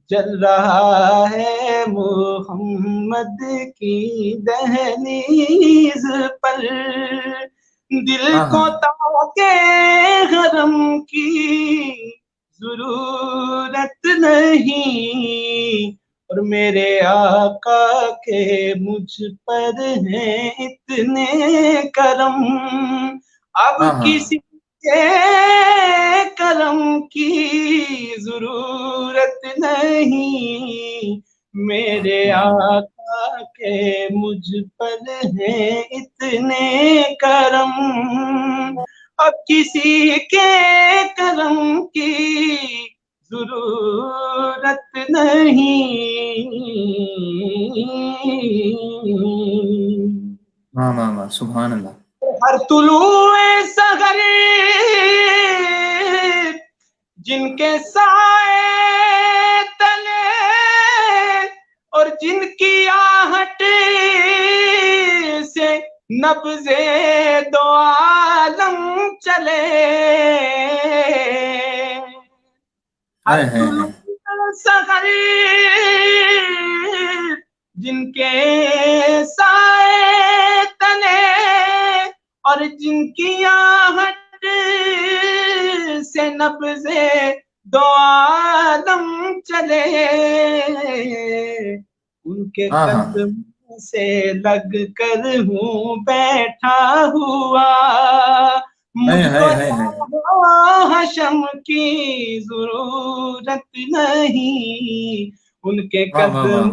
[SPEAKER 1] جل رہا ہے محمد کی دہلیز پر، دل کو تاکہ حرم کی ضرورت نہیں. اور میرے آقا کے مجھ پر ہیں اتنے کرم، اب کسی کے کرم کی ضرورت نہیں. میرے آقا کے مجھ پر ہیں اتنے کرم، اب کسی کے کرم کی ضرورت نہیں.
[SPEAKER 2] سبحان اللہ.
[SPEAKER 1] ہر طلوع سحر جن کے سائے تلے اور جن کی آہٹ سے نبض دو عالم چلے، ہر طلوع سحر جن کے سائے تلے اور جن کی آہٹ سے نبض دو عالم چلے، ان کے قدم سے لگ کر ہوں بیٹھا ہوا، مجھ کو حشم کی ضرورت نہیں. ان کے قدم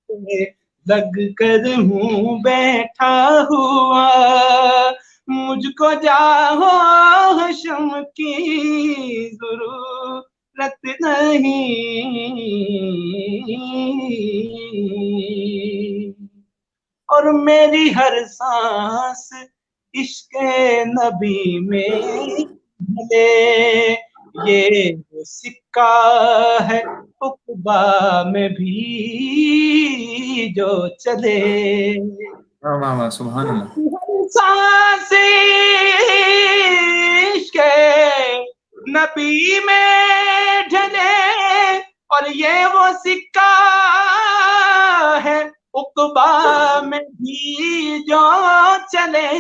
[SPEAKER 1] سے لگ کر ہوں بیٹھا ہوا، مجھ کو جاؤ حشم کی ضرورت نہیں. اور میری ہر سانس عشق نبی میں ڈھلے، یہ سکہ ہے عقبہ میں بھی جو چلے.
[SPEAKER 2] سبحان اللہ.
[SPEAKER 1] سانس عشق نبی میں ڈھلے، اور یہ وہ سکہ ہے عقبہ میں بھی جو چلے.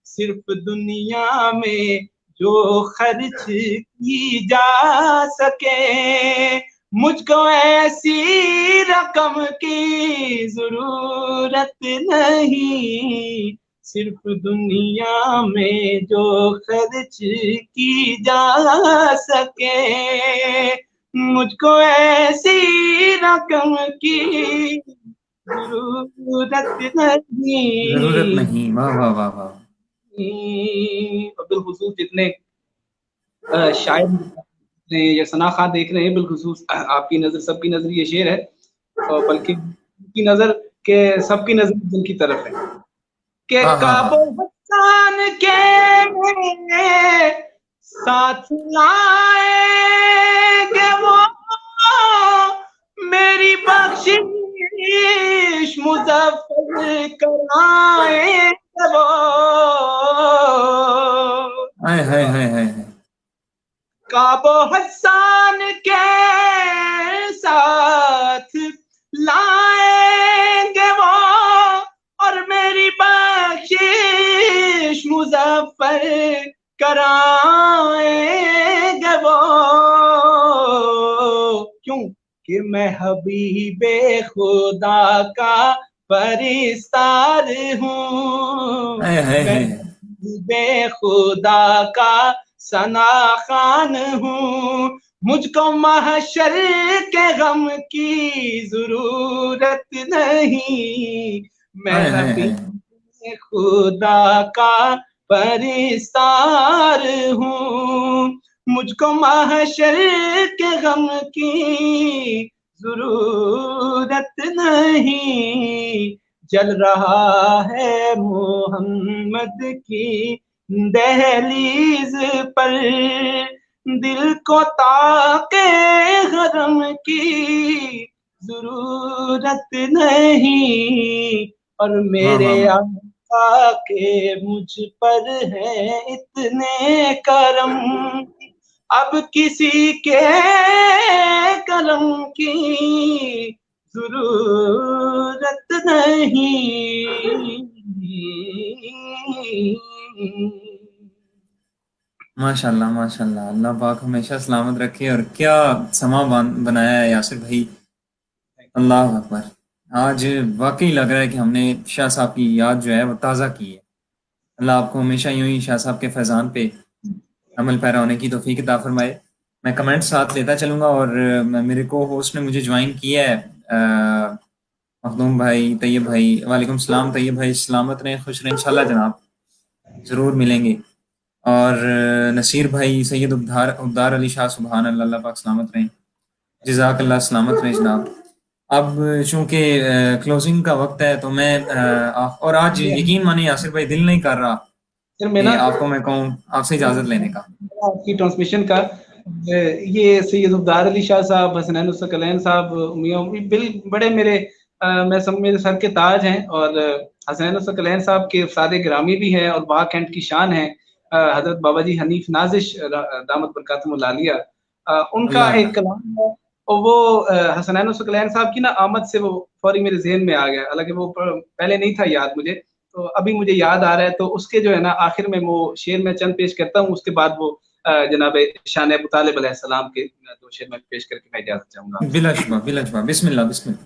[SPEAKER 1] صرف دنیا میں جو خرچ کی جا سکے، مجھ کو ایسی رقم کی ضرورت نہیں. صرف دنیا میں جو خرچ کی جا سکے، مجھ کو ایسی رقم کی ضرورت نہیں.
[SPEAKER 2] واہ واہ واہ.
[SPEAKER 1] بالخصوص جتنے شاعر یا ثنا خواہ دیکھ رہے ہیں، بالخصوص آپ کی نظر، سب کی نظر یہ شعر ہے، بلکہ کی نظر کہ سب کی نظر دل کی طرف ہے کہ کعب و حسان کے ساتھ لائیں گے وہ میری بخشش مظفر کرائیں گے وہ.
[SPEAKER 2] ہائے ہائے ہائے
[SPEAKER 1] کعب و حسان کے ساتھ لائیں گے وہ، اور میری بخشش مظفر کرائیں گے وہ، کیوں کہ میں حبیب خدا کا پرستار ہوں،
[SPEAKER 2] ہائے ہائے
[SPEAKER 1] میں
[SPEAKER 2] ہائے
[SPEAKER 1] حبیب خدا کا ثنا خوان ہوں، مجھ کو محشر کے غم کی ضرورت نہیں، میں
[SPEAKER 2] ہائے ہائے
[SPEAKER 1] حبیب خدا کا پرستار ہوں، مجھ کو محشر کے غم کی ضرورت نہیں، جل رہا ہے محمد کی دہلیز پر، دل کو تاکہ حرم کی ضرورت نہیں، اور میرے آقا کے مجھ پر ہے اتنے کرم، اب کسی کے کرم کی ضرورت نہیں۔
[SPEAKER 2] ماشاء اللہ ماشاء اللہ، اللہ پاک ہمیشہ سلامت رکھے۔ اور کیا سما بنایا ہے یاسر بھائی، اللہ اکبر۔ آج واقعی لگ رہا ہے کہ ہم نے شاہ صاحب کی یاد جو ہے وہ تازہ کی ہے۔ اللہ آپ کو ہمیشہ یوں ہی شاہ صاحب کے فیضان پہ عمل پیرا ہونے کی توفیق عطا فرمائے۔ میں کمنٹ ساتھ لیتا چلوں گا، اور میرے کو ہوسٹ نے مجھے جوائن کیا ہے مخدوم بھائی، طیب بھائی، وعلیکم السلام طیب بھائی، سلامت رہیں، خوش رہیں انشاءاللہ جناب، ضرور ملیں گے۔ اور نصیر بھائی، سید عبدار علی شاہ، سبحان اللہ، اللہ پاک سلامت رہیں، جزاک اللہ، سلامت رہیں جناب۔ اب چونکہ کلوزنگ کا وقت ہے تو میں اور آج یقین مانیں یاسر بھائی دل نہیں کر رہا کہ آپ کو میں کہوں آپ سے اجازت لینے کا۔
[SPEAKER 1] آپ کی ٹرانسمیشن کا یہ سید عبدار علی شاہ صاحب، حسنین الثقلین صاحب، میاں بڑے میرے میرے سر کے تاج ہیں، اور حسنین الثقلین صاحب کے استاد گرامی بھی ہیں اور با کینٹ کی شان ہیں، حضرت بابا جی حنیف نازش دامت برکاتہم العالیہ، ان کا
[SPEAKER 2] اللہ
[SPEAKER 1] ایک کلام ہے، اور وہ حسنین الثقلین صاحب کی نا آمد سے وہ فوری میرے ذہن میں آ گیا، حالانکہ وہ پہلے نہیں تھا یاد مجھے، تو ابھی مجھے یاد آ رہا ہے، تو اس کے جو ہے نا آخر میں وہ شعر میں چند پیش کرتا ہوں، اس کے بعد وہ جناب شان ابو طالب علیہ السلام کے دو شعر میں پیش کر کے میں اجازت چاہوں گا۔
[SPEAKER 2] بلا شبہ بلا شبہ، بسم اللہ بسم اللہ۔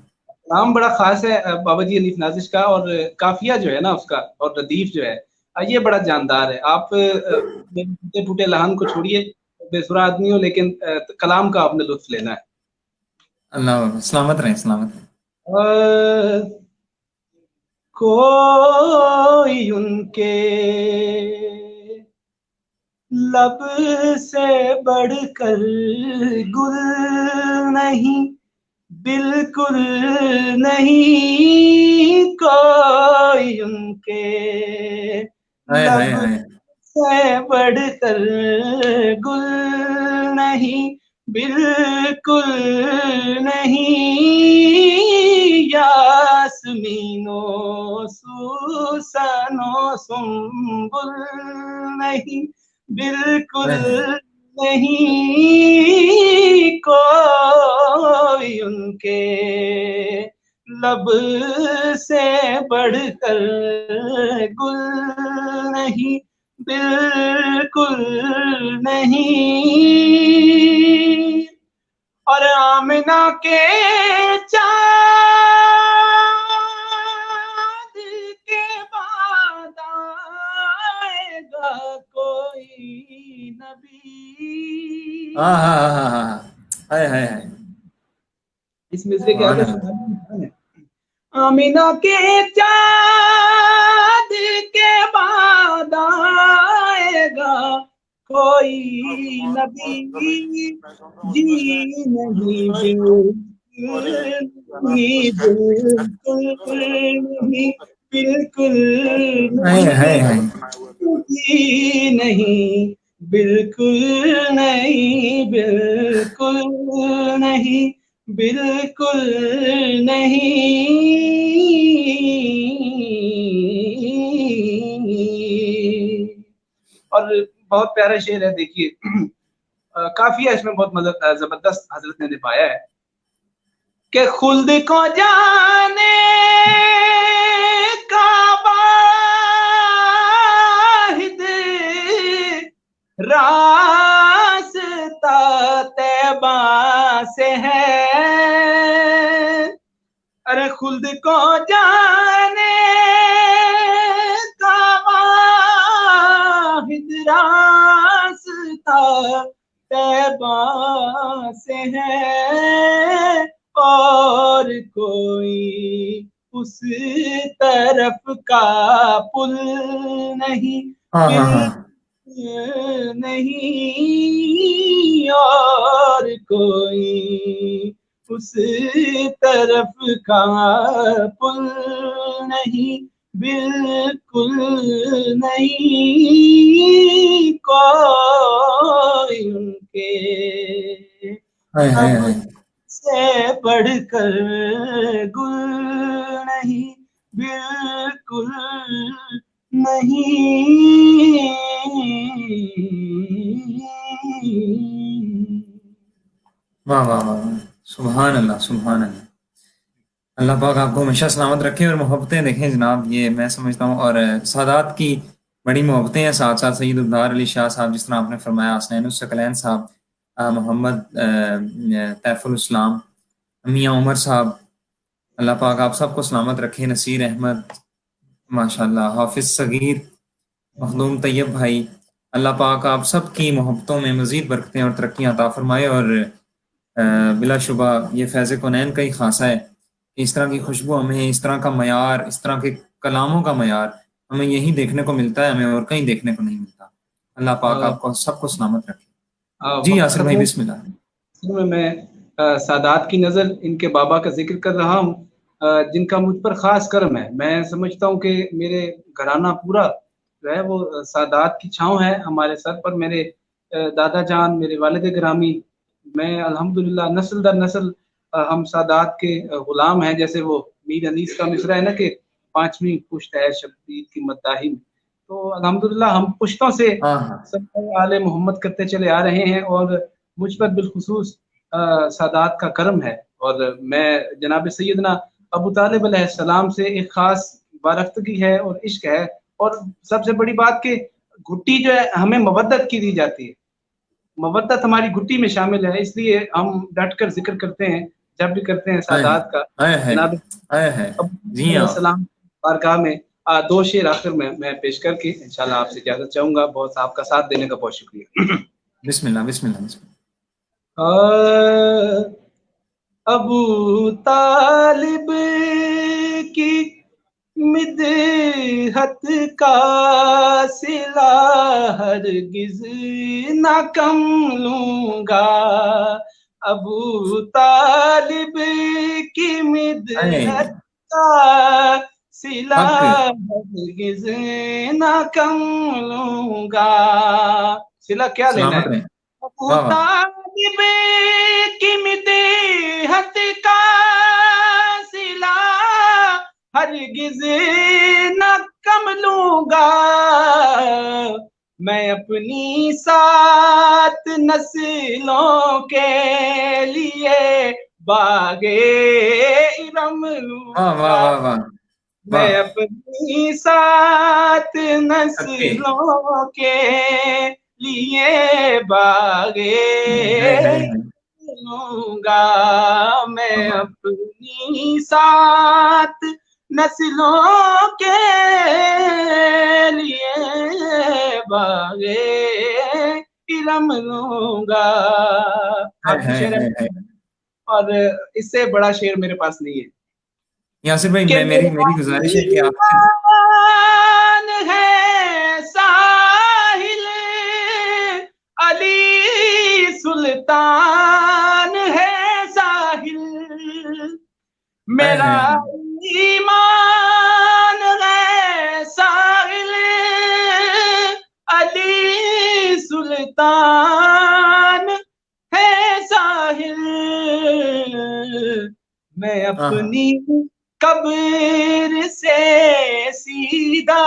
[SPEAKER 1] نام بڑا خاص ہے بابا جی حنیف نازش کا، اور قافیہ جو ہے نا اس کا اور ردیف جو ہے یہ بڑا جاندار ہے۔ آپ ٹوٹے پھوٹے لہن کو چھوڑیے، بے سرا آدمی ہو، لیکن کلام کا آپ نے لطف لینا ہے۔
[SPEAKER 2] اللہ سلامت رہیں، سلامت رہیں۔
[SPEAKER 1] کوئی ان کے لب سے بڑھ کر گل نہیں، بالکل نہیں، کوئی ان کے لب سے بڑھ کر گل نہیں، بالکل نہیں، یاسمین و سوسن و سنبل نہیں، بالکل نہیں، کوئی ان کے لب سے بڑھ کر گل نہیں، بالکل نہیں، اور آمنہ کے چاند کے بعد آئے گا کوئی نبی۔ اس مصرے کے آگے آمینہ کے چاند کے بعد آئے گا کوئی نبی، جی نہیں، بالکل نہیں، جی نہیں، بالکل نہیں، بالکل نہیں، بالکل نہیں۔ اور بہت پیارا شعر ہے. دیکھیے کافی ہے اس میں بہت مطلب زبردست حضرت نے نبھایا ہے کہ خلد کو جانے کا واحد راستہ طیبہ سے ہے. ارے خلد کو جانے کا واحد راستہ طیبہ سے ہے اور کوئی اس طرف کا پل نہیں نہیں اور کوئی اس طرف کا پل نہیں بالکل نہیں کوئی ان کے اب سے بڑھ کر گل نہیں بالکل نہیں.
[SPEAKER 2] واہ واہ واہ، سبحان اللہ سبحان اللہ. اللہ پاک آپ کو ہمیشہ سلامت رکھے اور محبتیں دیکھیں جناب. یہ میں سمجھتا ہوں، اور سادات کی بڑی محبتیں ہیں ساتھ ساتھ. سید الدار علی شاہ صاحب، جس طرح آپ نے فرمایا، حسنین الثقلین صاحب، محمد طیف الاسلام، میاں عمر صاحب، اللہ پاک آپ سب کو سلامت رکھے. نصیر احمد ماشاءاللہ، حافظ صغیر، مخدوم طیب بھائی، اللہ پاک آپ سب کی محبتوں میں مزید برکتیں اور ترقیاں عطا فرمائے. اور بلا شبہ یہ فیض کونین کا ہی خاصہ ہے. اس طرح کی خوشبو ہمیں، اس طرح کا معیار، اس طرح کے کلاموں کا معیار ہمیں یہی دیکھنے کو ملتا ہے، ہمیں اور کہیں دیکھنے کو نہیں ملتا. اللہ پاک آپ کو سب کو سلامت رکھے. جی یاسر بھائی بسم اللہ.
[SPEAKER 1] میں سادات کی نظر ان کے بابا کا ذکر کر رہا ہوں جن کا مجھ پر خاص کرم ہے. میں سمجھتا ہوں کہ میرے گھرانہ پورا جو ہے وہ سادات کی چھاؤں ہے ہمارے سر پر. میرے دادا جان، میرے والد گرامی، میں الحمدللہ نسل در نسل ہم سادات کے غلام ہیں. جیسے وہ میر انیس کا مصرع ہے نا کہ 5ویں پشت ہے شبیر کی مداحی میں، تو الحمدللہ ہم پشتوں سے سب آل محمد کرتے چلے آ رہے ہیں اور مجھ پر بالخصوص سادات کا کرم ہے. اور میں جناب سیدنا ابو طالب علیہ السلام سے ایک خاص وارفتگی ہے اور عشق ہے. اور سب سے بڑی بات کہ گھٹی جو ہے ہمیں مودت کی دی جاتی ہے، مودت ہماری گھٹی میں شامل ہے، اس لیے ہم ڈٹ کر ذکر کرتے ہیں جب بھی کرتے ہیں سادات کا. جناب ابو علیہ السلام بارگاہ میں 2 شعر آخر میں پیش کر کے انشاءاللہ آپ سے اجازت چاہوں گا. بہت آپ کا ساتھ دینے کا بہت شکریہ.
[SPEAKER 2] بسم اللہ بسم اللہ بسم اللہ.
[SPEAKER 1] ابو طالب کی مدحت کا صلہ ہرگز نہ کم لوں گا. ابو طالب کی مدحت کا صلہ ہرگز نہ کم لوں گا. صلہ کیا لینا ہے؟ ابو طالب کی مدحت کا صلہ ہرگز نہ کم لوں گا. میں اپنی 7 نسلوں کے لیے باغے ارم لوں گا. میں اپنی 7 نسلوں کے لیے باغے لوں گا. میں اپنی 7 نسلوں کے لیے باغے ارم لوں گا. اور اس سے بڑا شعر میرے پاس نہیں ہے.
[SPEAKER 2] یاسر بھائی میری گزارش ہے کہ آپ
[SPEAKER 1] ہے ساحل علی سلطان ہے ساحل، میرا ایمان ہے ساحل علی سلطان ہے ساحل. میں اپنی قبر سے سیدھا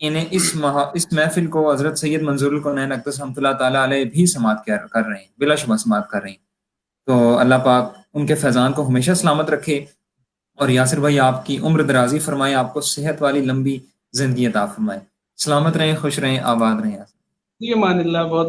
[SPEAKER 2] انہیں اس محفل کو حضرت سید منظور الکونین اقدس رحمۃ اللہ تعالیٰ علیہ بھی سماعت کر رہے ہیں، بلا شبہ سماعت کر رہے ہیں. تو اللہ پاک ان کے فیضان کو ہمیشہ سلامت رکھے، اور یاسر بھائی آپ کی عمر درازی فرمائے، آپ کو صحت والی لمبی زندگی عطا فرمائے. سلامت رہیں، خوش رہیں، آباد رہیں.
[SPEAKER 1] یہ مان اللہ. بہت